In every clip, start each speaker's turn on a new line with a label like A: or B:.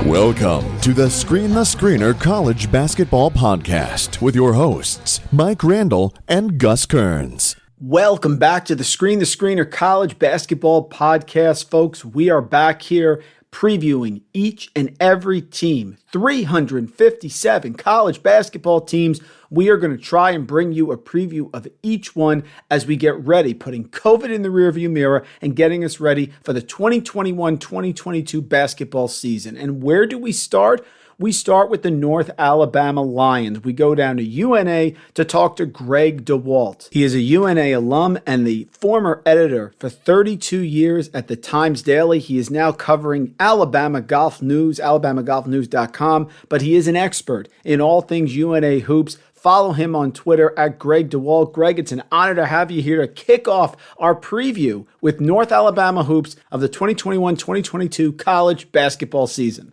A: Welcome to the Screen the Screener College Basketball Podcast with your hosts, Mike Randle and Gus Kearns.
B: Welcome back to the Screen the Screener College Basketball Podcast, folks. We are back here previewing each and every team, 357 college basketball teams. We are going to try and bring you a preview of each one as we get ready, putting COVID in the rearview mirror and getting us ready for the 2021-2022 basketball season. And where do we start? We start with the North Alabama Lions. We go down to UNA to talk to Gregg Dewalt. He is a UNA alum and the former editor for 32 years at the Times Daily. He is now covering Alabama Golf News, alabamagolfnews.com, but he is an expert in all things UNA hoops. Follow him on Twitter at Gregg Dewalt. Greg, it's an honor to have you here to kick off our preview with North Alabama hoops of the 2021-2022 college basketball season.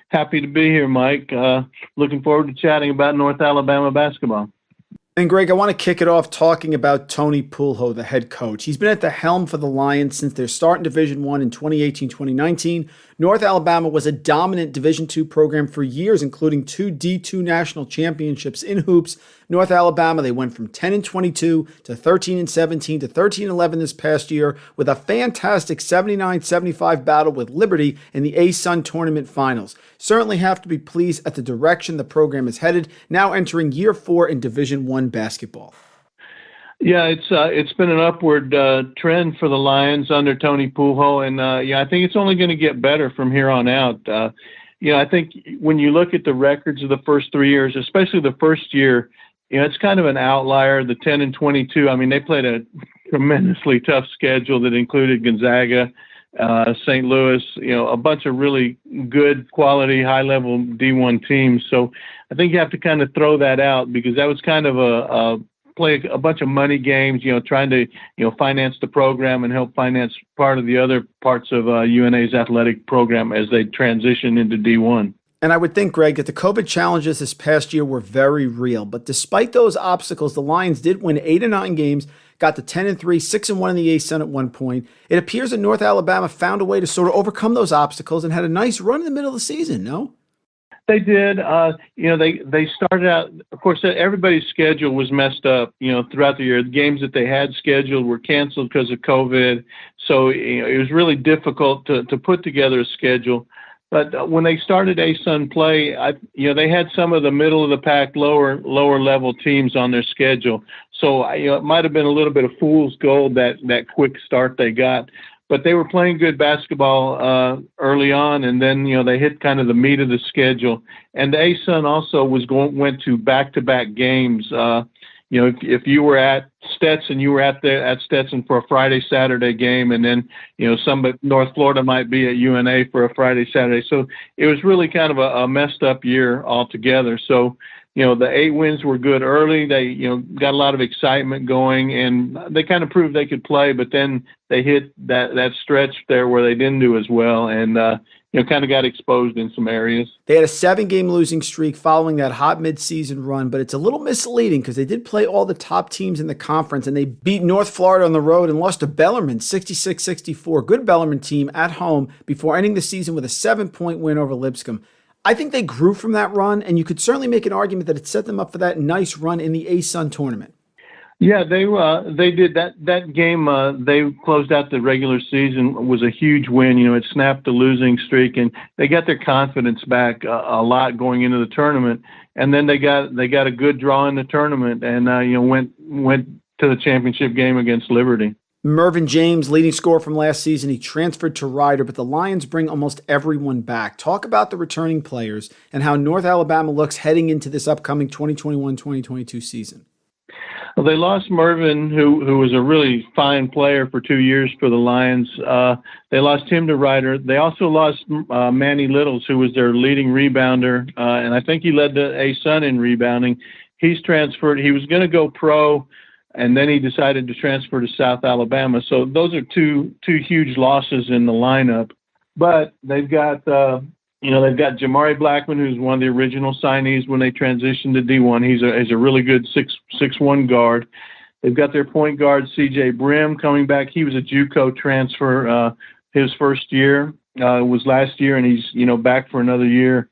C: Happy to be here, Mike. Looking forward to chatting about North Alabama basketball.
B: And Greg, I want to kick it off talking about Tony Poolho, the head coach. He's been at the helm for the Lions since their start in Division I in 2018-2019. North Alabama was a dominant Division II program for years, including 2 D2 national championships in hoops. North Alabama, they went from 10-22 to 13-17 to 13-11 this past year with a fantastic 79-75 battle with Liberty in the ASun tournament finals. Certainly have to be pleased at the direction the program is headed, now entering year 4 in Division I basketball.
C: Yeah, it's been an upward trend for the Lions under Tony Poolho, and I think it's only going to get better from here on out. I think when you look at the records of the first 3 years, especially the first year, it's kind of an outlier. The 10-22. I mean, they played a tremendously tough schedule that included Gonzaga, St. Louis, a bunch of really good quality, high-level D1 teams. So I think you have to kind of throw that out because that was kind of play a bunch of money games, trying to, finance the program and help finance part of the other parts of UNA's athletic program as they transition into D1.
B: And I would think, Greg, that the COVID challenges this past year were very real. But despite those obstacles, the Lions did win 8 of 9 games, got to 10-3, 6-1 in the ASun at one point. It appears that North Alabama found a way to sort of overcome those obstacles and had a nice run in the middle of the season, no?
C: They did. They started out, of course, everybody's schedule was messed up, throughout the year. The games that they had scheduled were canceled because of COVID. So, it was really difficult to put together a schedule. But when they started ASun play, they had some of the middle of the pack, lower level teams on their schedule. So, it might have been a little bit of fool's gold that quick start they got. But they were playing good basketball early on, and then they hit kind of the meat of the schedule. And the ASun also went to back-to-back games. If you were at Stetson, you were at Stetson for a Friday-Saturday game, and then somebody North Florida might be at UNA for a Friday-Saturday. So it was really kind of a messed up year altogether. So the 8 wins were good early. They, got a lot of excitement going, and they kind of proved they could play, but then they hit that stretch there where they didn't do as well and, kind of got exposed in some areas.
B: They had a 7-game losing streak following that hot midseason run, but it's a little misleading because they did play all the top teams in the conference, and they beat North Florida on the road and lost to Bellarmine 66-64. Good Bellarmine team at home before ending the season with a 7-point win over Lipscomb. I think they grew from that run, and you could certainly make an argument that it set them up for that nice run in the ASun tournament.
C: Yeah, they did that game. They closed out the regular season was a huge win. It snapped the losing streak, and they got their confidence back a lot going into the tournament. And then they got a good draw in the tournament, and went to the championship game against Liberty.
B: Mervin James, leading scorer from last season, he transferred to Rider, but the Lions bring almost everyone back. Talk about the returning players and how North Alabama looks heading into this upcoming 2021-2022 season.
C: Well, they lost Mervin, who was a really fine player for 2 years for the Lions. They lost him to Rider. They also lost Manny Littles, who was their leading rebounder, and I think he led the ASun in rebounding. He's transferred. He was going to go pro, and then he decided to transfer to South Alabama. So those are two huge losses in the lineup. But they've got Jamari Blackman, who's one of the original signees when they transitioned to D1. He's a really good 6'1" guard. They've got their point guard, C.J. Brim, coming back. He was a JUCO transfer his first year. was last year, and he's, back for another year.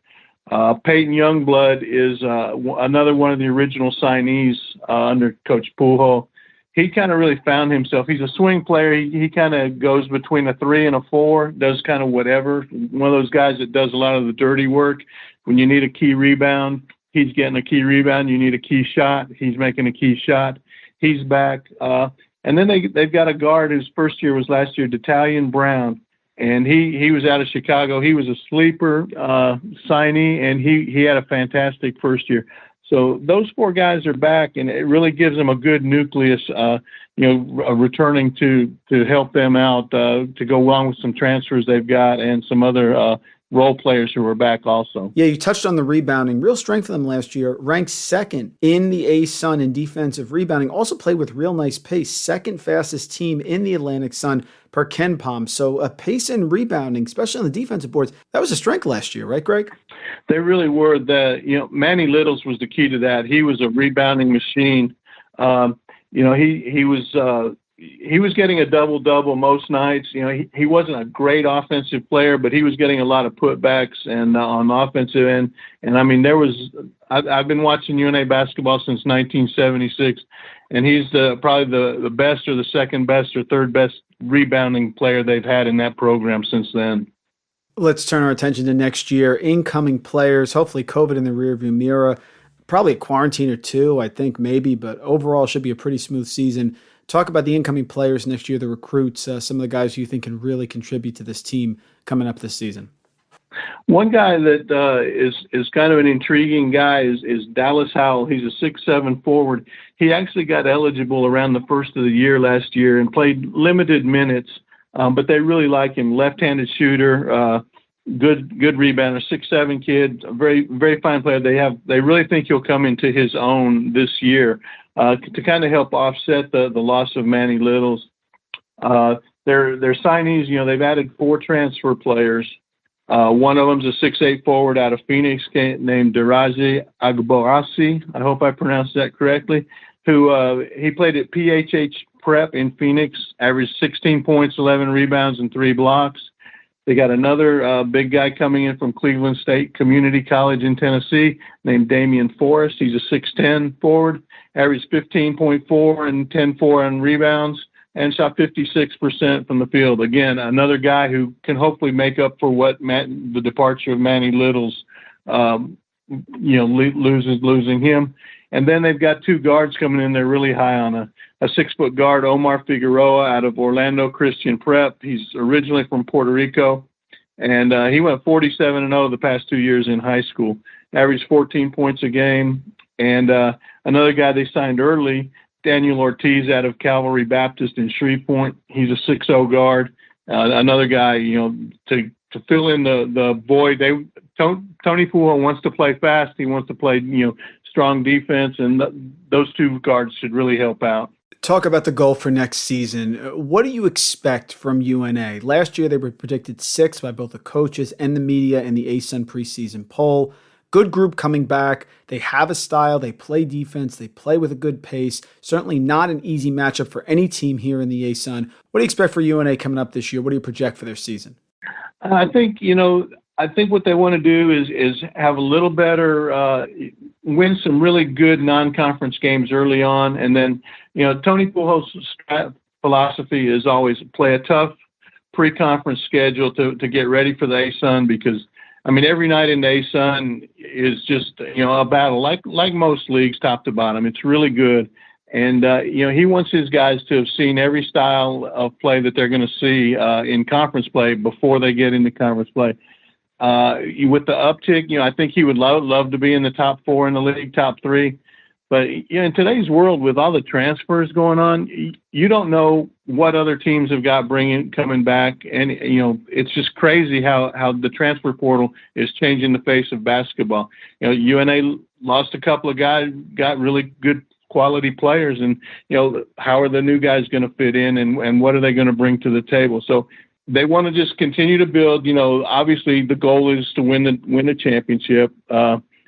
C: Peyton Youngblood is another one of the original signees under Coach Pujol. He kind of really found himself. He's a swing player. He kind of goes between a 3 and a 4, does kind of whatever. One of those guys that does a lot of the dirty work. When you need a key rebound, he's getting a key rebound. You need a key shot, he's making a key shot. He's back. And then they've got a guard whose first year was last year, D'Italian Brown. And he was out of Chicago. He was a sleeper signee, and he had a fantastic first year. So those 4 guys are back, and it really gives them a good nucleus, returning to help them out, to go along with some transfers they've got and some other role players who are back also.
B: Yeah, you touched on the rebounding. Real strength for them last year. Ranked second in the ASun in defensive rebounding. Also played with real nice pace. Second fastest team in the Atlantic Sun per KenPom. So pace and rebounding, especially on the defensive boards, that was a strength last year, right, Greg?
C: They really were. Manny Littles was the key to that. He was a rebounding machine. He was getting a double-double most nights. He wasn't a great offensive player, but he was getting a lot of putbacks and on the offensive end. And I mean, I've been watching UNA basketball since 1976, and he's probably the best or the second best or third best rebounding player they've had in that program since then.
B: Let's turn our attention to next year. Incoming players, hopefully COVID in the rearview mirror, probably a quarantine or 2, I think maybe, but overall should be a pretty smooth season. Talk about the incoming players next year, the recruits, some of the guys you think can really contribute to this team coming up this season.
C: One guy that is kind of an intriguing guy is Dallas Howell. He's a 6'7" forward. He actually got eligible around the first of the year last year and played limited minutes, but they really like him. Left-handed shooter, good rebounder, 6'7" kid, a very, very fine player. They really think he'll come into his own this year. To kind of help offset the loss of Manny Littles. Their signees, they've added 4 transfer players. One of them's a 6'8" forward out of Phoenix named Diraji Agboasi. I hope I pronounced that correctly. Who he played at PHH Prep in Phoenix, averaged 16 points, 11 rebounds, and 3 blocks. They got another big guy coming in from Cleveland State Community College in Tennessee named Damian Forrest. He's a 6'10" forward, averaged 15.4 and 10.4 on rebounds, and shot 56% from the field. Again, another guy who can hopefully make up for what the departure of Manny Littles, losing him. And then they've got 2 guards coming in. They're really high on a 6-foot guard, Omar Figueroa out of Orlando Christian Prep. He's originally from Puerto Rico, and he went 47-0 the past 2 years in high school, averaged 14 points a game. And another guy they signed early, Daniel Ortiz out of Calvary Baptist in Shreveport. He's a 6'0" guard. Another guy, to fill in the void. Tony Pujol wants to play fast. He wants to play, strong defense, and those 2 guards should really help out.
B: Talk about the goal for next season. What do you expect from UNA? Last year, they were predicted 6th by both the coaches and the media in the ASun preseason poll. Good group coming back. They have a style. They play defense. They play with a good pace. Certainly not an easy matchup for any team here in the ASun. What do you expect for UNA coming up this year? What do you project for their season?
C: I think what they want to do is have a little better, win some really good non-conference games early on. And then, Tony Pujol's philosophy is always play a tough pre-conference schedule to get ready for the ASun, because, every night in the ASun is just, a battle like most leagues top to bottom. It's really good. And, he wants his guys to have seen every style of play that they're going to see in conference play before they get into conference play. With the uptick, I think he would love to be in the top 4 in the league, top 3. But in today's world, with all the transfers going on, you don't know what other teams have got coming back, and it's just crazy how the transfer portal is changing the face of basketball. UNA lost a couple of guys, got really good quality players, and how are the new guys going to fit in, and what are they going to bring to the table? So they want to just continue to build. Obviously the goal is to win the championship,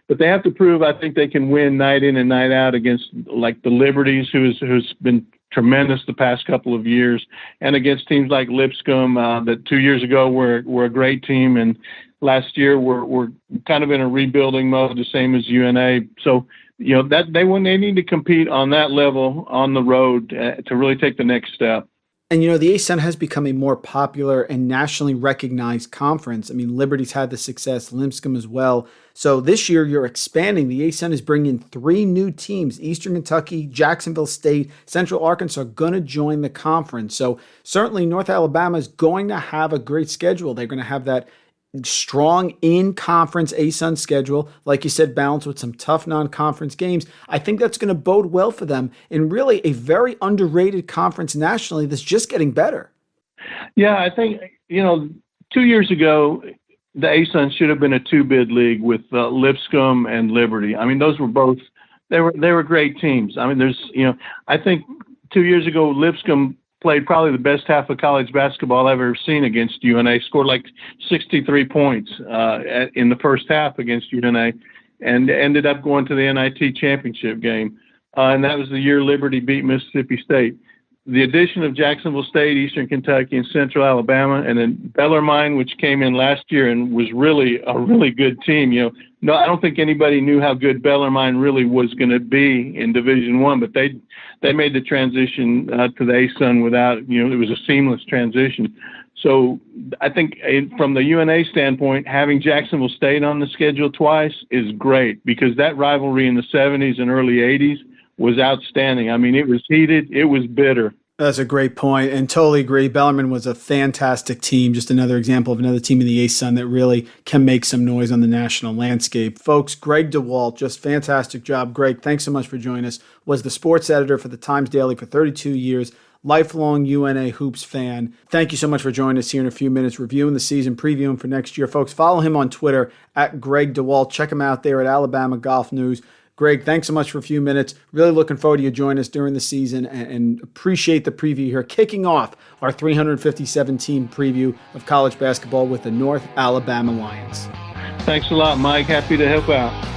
C: but they have to prove, I think, they can win night in and night out against like the Liberties, who's been tremendous the past couple of years, and against teams like Lipscomb that 2 years ago were a great team, and last year we're kind of in a rebuilding mode, the same as UNA. So that they need to compete on that level on the road to really take the next step.
B: And, the ASun has become a more popular and nationally recognized conference. I mean, Liberty's had the success, Lipscomb as well. So this year you're expanding. The ASun is bringing 3 new teams. Eastern Kentucky, Jacksonville State, Central Arkansas are going to join the conference. So certainly North Alabama is going to have a great schedule. They're going to have that strong in-conference ASun schedule, like you said, balanced with some tough non-conference games. I think that's going to bode well for them in really a very underrated conference nationally that's just getting better.
C: Yeah, I think, 2 years ago, the ASun should have been a 2-bid league with Lipscomb and Liberty. I mean, those were both, they were great teams. I mean, I think 2 years ago, Lipscomb played probably the best half of college basketball I've ever seen against UNA, scored like 63 points in the first half against UNA, and ended up going to the NIT championship game. And that was the year Liberty beat Mississippi State. The addition of Jacksonville State, Eastern Kentucky, and Central Alabama, and then Bellarmine, which came in last year and was really a really good team. No, I don't think anybody knew how good Bellarmine really was going to be in Division I, but they made the transition to the ASun without, it was a seamless transition. So I think from the UNA standpoint, having Jacksonville State on the schedule twice is great, because that rivalry in the 70s and early 80s was outstanding. I mean, it was heated. It was bitter.
B: That's a great point, and totally agree. Bellarmine was a fantastic team, just another example of another team in the ASun that really can make some noise on the national landscape. Folks, Gregg Dewalt, just fantastic job. Greg, thanks so much for joining us. Was the sports editor for the Times Daily for 32 years, lifelong UNA Hoops fan. Thank you so much for joining us here in a few minutes, reviewing the season, previewing for next year. Folks, follow him on Twitter at Gregg Dewalt. Check him out there at Alabama Golf News. Greg, thanks so much for a few minutes. Really looking forward to you joining us during the season, and appreciate the preview here, kicking off our 357-team preview of college basketball with the North Alabama Lions.
C: Thanks a lot, Mike. Happy to help out.